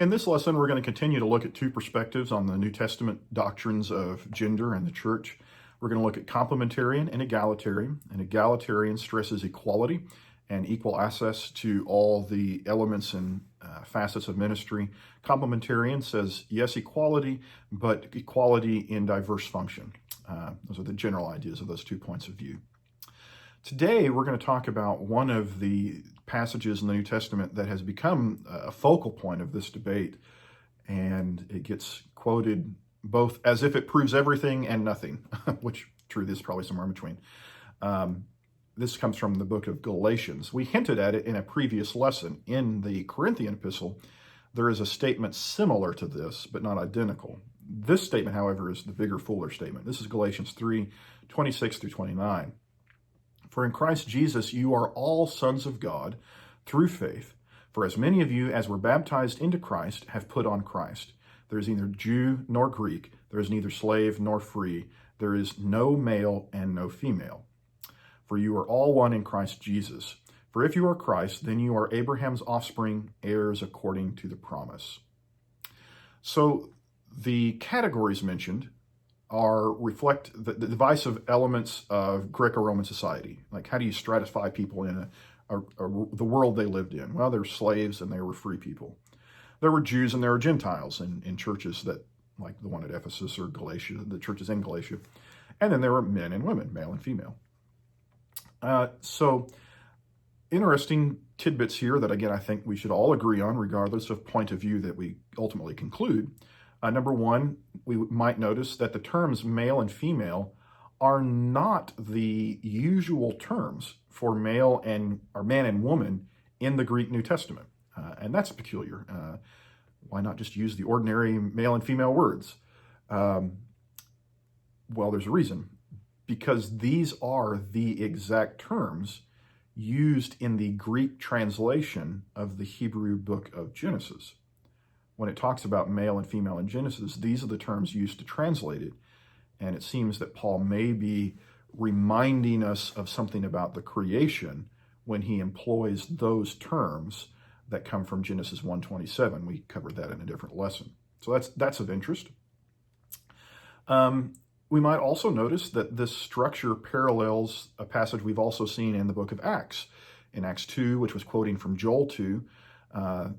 In this lesson, we're going to continue to look at two perspectives on the New Testament doctrines of gender and the church. We're going to look at complementarian and egalitarian. And egalitarian stresses equality and equal access to all the elements and facets of ministry. Complementarian says, yes, equality, but equality in diverse function. Those are the general ideas of those 2 points of view. Today, we're going to talk about one of the passages in the New Testament that has become a focal point of this debate, and it gets quoted both as if it proves everything and nothing, which truth is probably somewhere in between. This comes from the book of Galatians. We hinted at it in a previous lesson. In the Corinthian epistle, there is a statement similar to this, but not identical. This statement, however, is the bigger, fuller statement. This is Galatians 3:26 through 29. For in Christ Jesus you are all sons of God through faith. For as many of you as were baptized into Christ have put on Christ. There is neither Jew nor Greek. There is neither slave nor free. There is no male and no female. For you are all one in Christ Jesus. For if you are Christ, then you are Abraham's offspring, heirs according to the promise. So the categories mentioned reflect the divisive elements of Greco-Roman society. Like, how do you stratify people in the world they lived in? Well, there were slaves and there were free people. There were Jews and there were Gentiles in churches that, like the one at Ephesus or Galatia, the churches in Galatia. And then there were men and women, male and female. So interesting tidbits here that, again, I think we should all agree on, regardless of point of view that we ultimately conclude. Number one, we might notice that the terms male and female are not the usual terms for male and or man and woman in the Greek New Testament. And that's peculiar. Why not just use the ordinary male and female words? Well, there's a reason. Because these are the exact terms used in the Greek translation of the Hebrew book of Genesis. When it talks about male and female in Genesis, these are the terms used to translate it. And it seems that Paul may be reminding us of something about the creation when he employs those terms that come from Genesis 1:27. We covered that in a different lesson. So that's of interest. We might also notice that this structure parallels a passage we've also seen in the book of Acts. In Acts 2, which was quoting from Joel 2,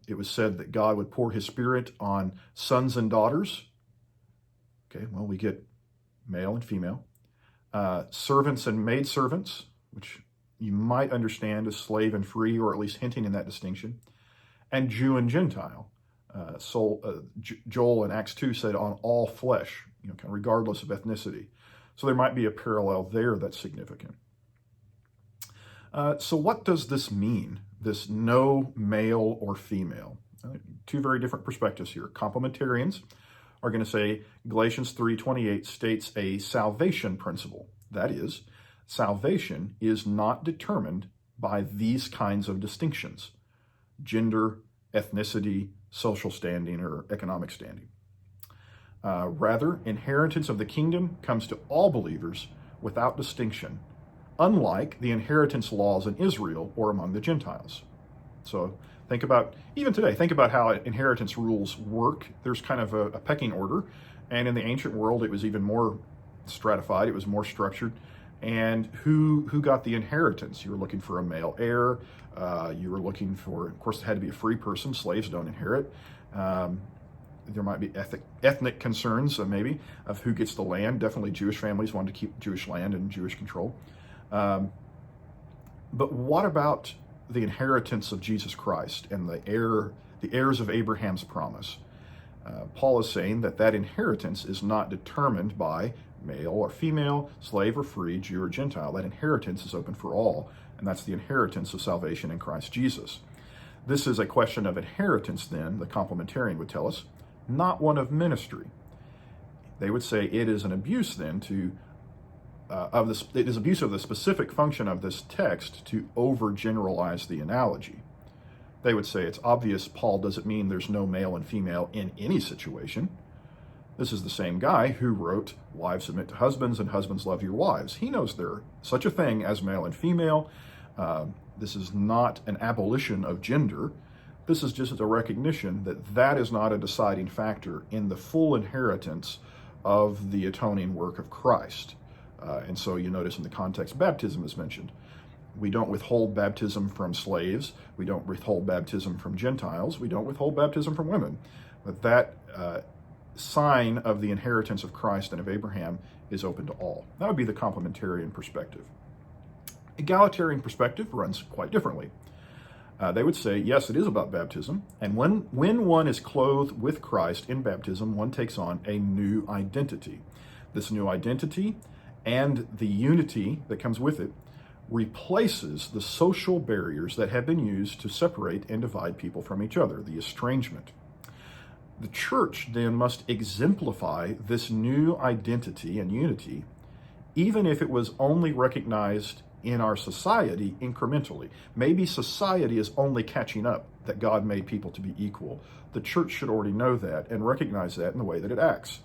it was said that God would pour his spirit on sons and daughters. Okay, well, we get male and female. Servants and maidservants, which you might understand as slave and free, or at least hinting in that distinction. And Jew and Gentile. Joel in Acts 2 said on all flesh, kind of regardless of ethnicity. So there might be a parallel there that's significant. So what does this mean, this no male or female? Two very different perspectives here. Complementarians are going to say Galatians 3:28 states a salvation principle. That is, salvation is not determined by these kinds of distinctions: gender, ethnicity, social standing, or economic standing. Rather, inheritance of the kingdom comes to all believers without distinction, unlike the inheritance laws in Israel or among the Gentiles. So think about, even today, think about how inheritance rules work. There's kind of a pecking order, and in the ancient world, it was even more stratified, it was more structured. And who got the inheritance? You were looking for a male heir. You were looking for, of course, it had to be a free person. Slaves don't inherit. There might be ethnic concerns, maybe, of who gets the land. Definitely Jewish families wanted to keep Jewish land and Jewish control. But what about the inheritance of Jesus Christ and the heirs of Abraham's promise? Paul is saying that inheritance is not determined by male or female, slave or free, Jew or Gentile. That inheritance is open for all, and that's the inheritance of salvation in Christ Jesus. This is a question of inheritance, then, the complementarian would tell us, not one of ministry. They would say it is an abuse, then, it is abuse of the specific function of this text to overgeneralize the analogy. They would say it's obvious Paul doesn't mean there's no male and female in any situation. This is the same guy who wrote, "Wives submit to husbands and husbands love your wives." He knows there's such a thing as male and female. This is not an abolition of gender. This is just a recognition that that is not a deciding factor in the full inheritance of the atoning work of Christ. And so you notice in the context, baptism is mentioned. We don't withhold baptism from slaves. We don't withhold baptism from Gentiles. We don't withhold baptism from women. But that sign of the inheritance of Christ and of Abraham is open to all. That would be the complementarian perspective. Egalitarian perspective runs quite differently. They would say, yes, it is about baptism. And when one is clothed with Christ in baptism, one takes on a new identity. This new identity and the unity that comes with it replaces the social barriers that have been used to separate and divide people from each other, the estrangement. The church then must exemplify this new identity and unity, even if it was only recognized in our society incrementally. Maybe society is only catching up that God made people to be equal. The church should already know that and recognize that in the way that it acts.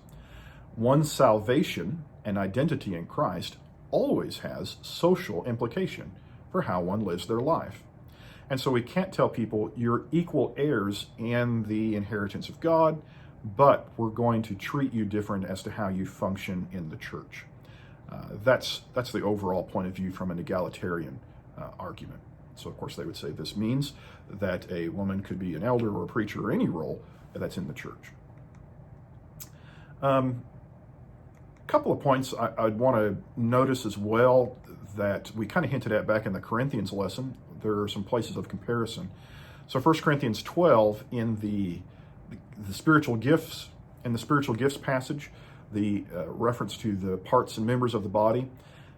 One's salvation and identity in Christ always has social implication for how one lives their life. And so we can't tell people you're equal heirs in the inheritance of God, but we're going to treat you different as to how you function in the church. That's the overall point of view from an egalitarian argument. So, of course, they would say this means that a woman could be an elder or a preacher or any role that's in the church. A couple of points I'd want to notice as well that we kind of hinted at back in the Corinthians lesson. There are some places of comparison. So 1 Corinthians 12 in the spiritual gifts, in the spiritual gifts passage, the reference to the parts and members of the body,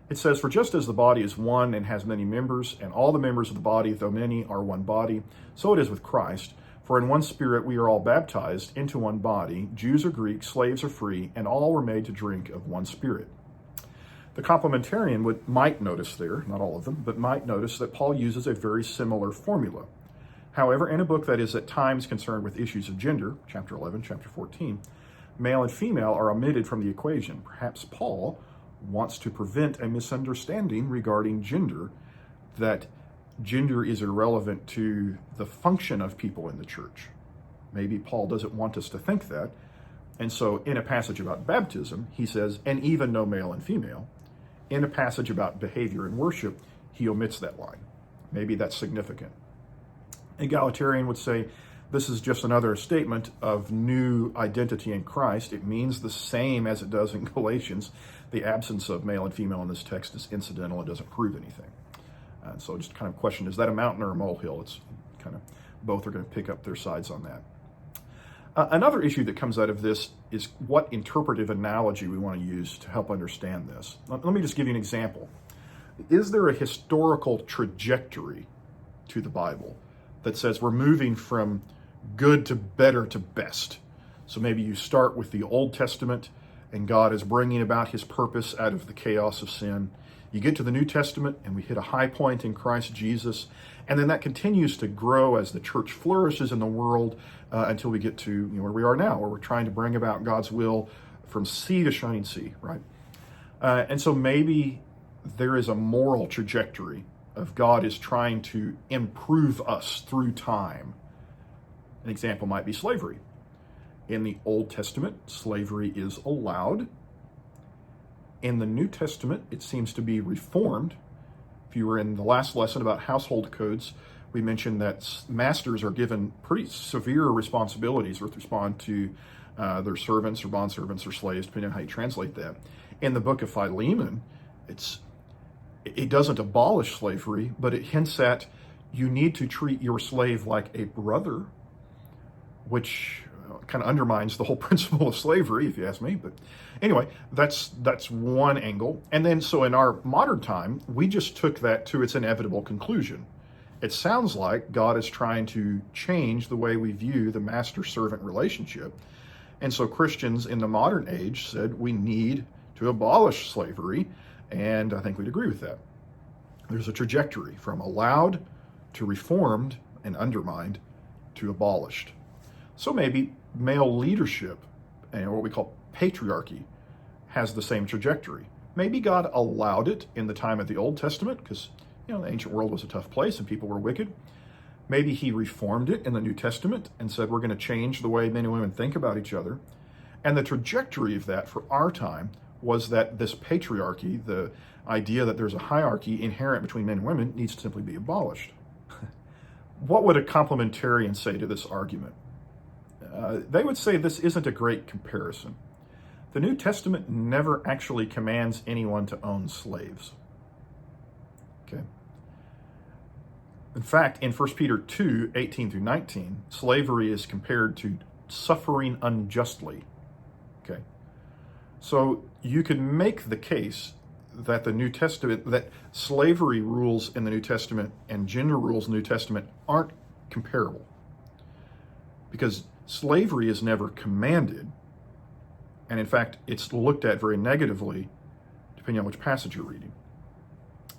it says, "For just as the body is one and has many members, and all the members of the body, though many, are one body, so it is with Christ. For in one Spirit we are all baptized into one body, Jews or Greeks, slaves or free, and all were made to drink of one Spirit." The complementarian might notice there, not all of them, but might notice that Paul uses a very similar formula. However, in a book that is at times concerned with issues of gender, chapter 11, chapter 14, male and female are omitted from the equation. Perhaps Paul wants to prevent a misunderstanding regarding gender, that gender is irrelevant to the function of people in the church. Maybe Paul doesn't want us to think that. And so in a passage about baptism, he says, "and even no male and female." In a passage about behavior and worship, he omits that line. Maybe that's significant. Egalitarian would say, this is just another statement of new identity in Christ. It means the same as it does in Galatians. The absence of male and female in this text is incidental. It doesn't prove anything. And so just kind of question, is that a mountain or a molehill? It's kind of, both are going to pick up their sides on that. Another issue that comes out of this is what interpretive analogy we want to use to help understand this. Let me just give you an example. Is there a historical trajectory to the Bible that says we're moving from good to better to best? So maybe you start with the Old Testament and God is bringing about his purpose out of the chaos of sin. You get to the New Testament and we hit a high point in Christ Jesus, and then that continues to grow as the church flourishes in the world until we get to where we are now, where we're trying to bring about God's will from sea to shining sea, right? And so maybe there is a moral trajectory of God is trying to improve us through time. An example might be slavery. In the Old Testament, slavery is allowed. In the New Testament, it seems to be reformed. If you were in the last lesson about household codes, we mentioned that masters are given pretty severe responsibilities with respect to their servants or bondservants or slaves, depending on how you translate that. In the book of Philemon, it doesn't abolish slavery, but it hints at you need to treat your slave like a brother, which kind of undermines the whole principle of slavery, if you ask me. But anyway, that's one angle. And then so in our modern time, we just took that to its inevitable conclusion. It sounds like God is trying to change the way we view the master-servant relationship. And so Christians in the modern age said we need to abolish slavery, and I think we'd agree with that. There's a trajectory from allowed to reformed and undermined to abolished. So maybe male leadership and what we call patriarchy has the same trajectory. Maybe God allowed it in the time of the Old Testament because the ancient world was a tough place and people were wicked. Maybe he reformed it in the New Testament and said, we're going to change the way men and women think about each other. And the trajectory of that for our time was that this patriarchy, the idea that there's a hierarchy inherent between men and women, needs to simply be abolished. What would a complementarian say to this argument? They would say this isn't a great comparison. The New Testament never actually commands anyone to own slaves. Okay. In fact, in 1 Peter 2, 18 through 19, slavery is compared to suffering unjustly. Okay. So you could make the case that the New Testament, that slavery rules in the New Testament and gender rules in the New Testament aren't comparable. Because slavery is never commanded, and in fact, it's looked at very negatively, depending on which passage you're reading.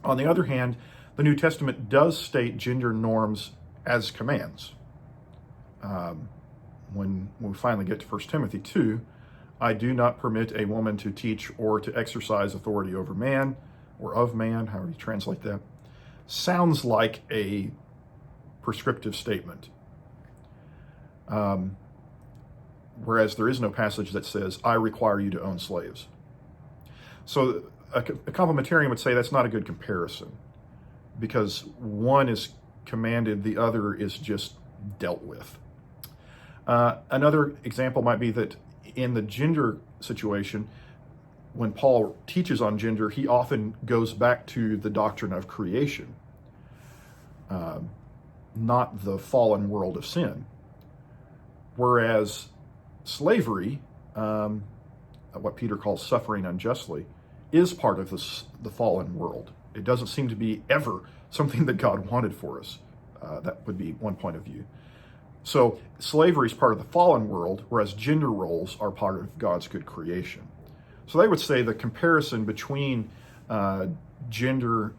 On the other hand, the New Testament does state gender norms as commands. When we finally get to 1 Timothy 2, I do not permit a woman to teach or to exercise authority over man, or of man, however you translate that. Sounds like a prescriptive statement. Whereas there is no passage that says, I require you to own slaves. So a complementarian would say that's not a good comparison, because one is commanded, the other is just dealt with. Another example might be that in the gender situation, when Paul teaches on gender, he often goes back to the doctrine of creation, not the fallen world of sin. Whereas slavery, what Peter calls suffering unjustly, is part of the fallen world. It doesn't seem to be ever something that God wanted for us. That would be one point of view. So slavery is part of the fallen world, whereas gender roles are part of God's good creation. So they would say the comparison between gender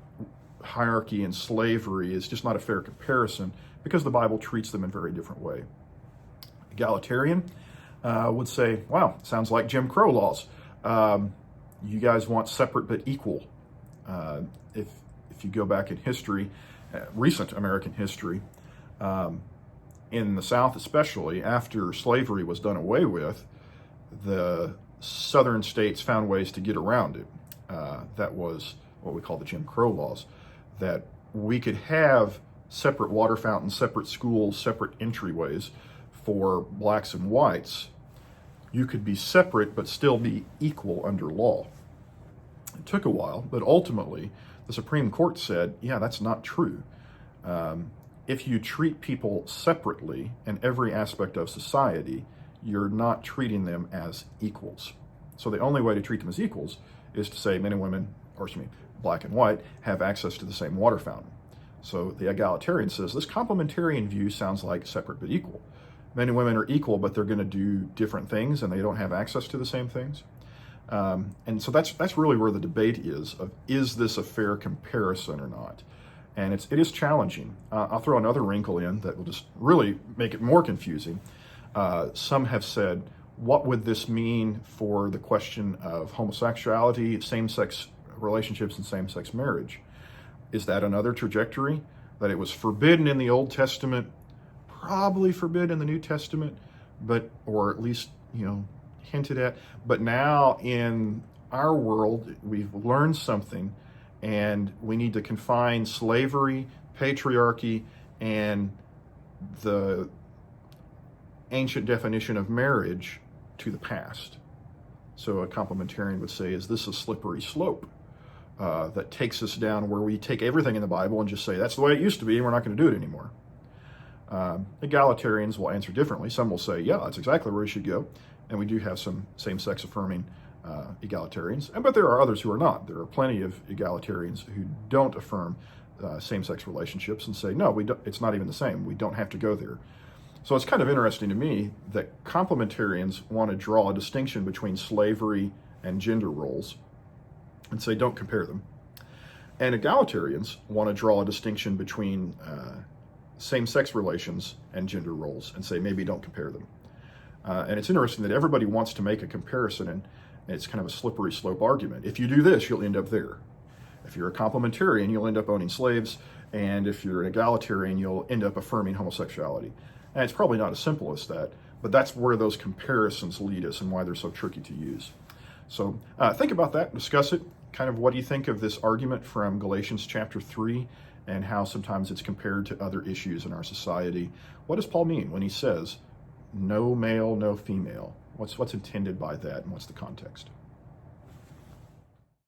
hierarchy and slavery is just not a fair comparison, because the Bible treats them in a very different way. Egalitarian would say, wow, sounds like Jim Crow laws. You guys want separate but equal. If you go back in history, recent American history, in the South especially, after slavery was done away with, the southern states found ways to get around it. That was what we call the Jim Crow laws, that we could have separate water fountains, separate schools, separate entryways for blacks and whites. You could be separate but still be equal under law. It took a while, but ultimately the Supreme Court said, yeah, that's not true. If you treat people separately in every aspect of society, you're not treating them as equals. So the only way to treat them as equals is to say men and women, or excuse me, black and white, have access to the same water fountain. So the egalitarian says this complementarian view sounds like separate but equal. Men and women are equal, but they're going to do different things, and they don't have access to the same things. And so that's really where the debate is this a fair comparison or not? And it is challenging. I'll throw another wrinkle in that will just really make it more confusing. Some have said, what would this mean for the question of homosexuality, same-sex relationships, and same-sex marriage? Is that another trajectory? That it was forbidden in the Old Testament, probably forbidden in the New Testament, or at least, hinted at. But now in our world, we've learned something, and we need to confine slavery, patriarchy, and the ancient definition of marriage to the past. So a complementarian would say, is this a slippery slope that takes us down where we take everything in the Bible and just say, that's the way it used to be, and we're not going to do it anymore? Egalitarians will answer differently. Some will say, yeah, that's exactly where we should go. And we do have some same-sex affirming egalitarians, but there are others who are not. There are plenty of egalitarians who don't affirm same-sex relationships and say, no, it's not even the same. We don't have to go there. So it's kind of interesting to me that complementarians want to draw a distinction between slavery and gender roles and say, don't compare them. And egalitarians want to draw a distinction between same-sex relations and gender roles and say, maybe don't compare them. And it's interesting that everybody wants to make a comparison, and it's kind of a slippery slope argument. If you do this, you'll end up there. If you're a complementarian, you'll end up owning slaves. And if you're an egalitarian, you'll end up affirming homosexuality. And it's probably not as simple as that, but that's where those comparisons lead us and why they're so tricky to use. So think about that, discuss it. Kind of what do you think of this argument from Galatians chapter 3 and how sometimes it's compared to other issues in our society? What does Paul mean when he says, no male, no female? What's intended by that, and what's the context?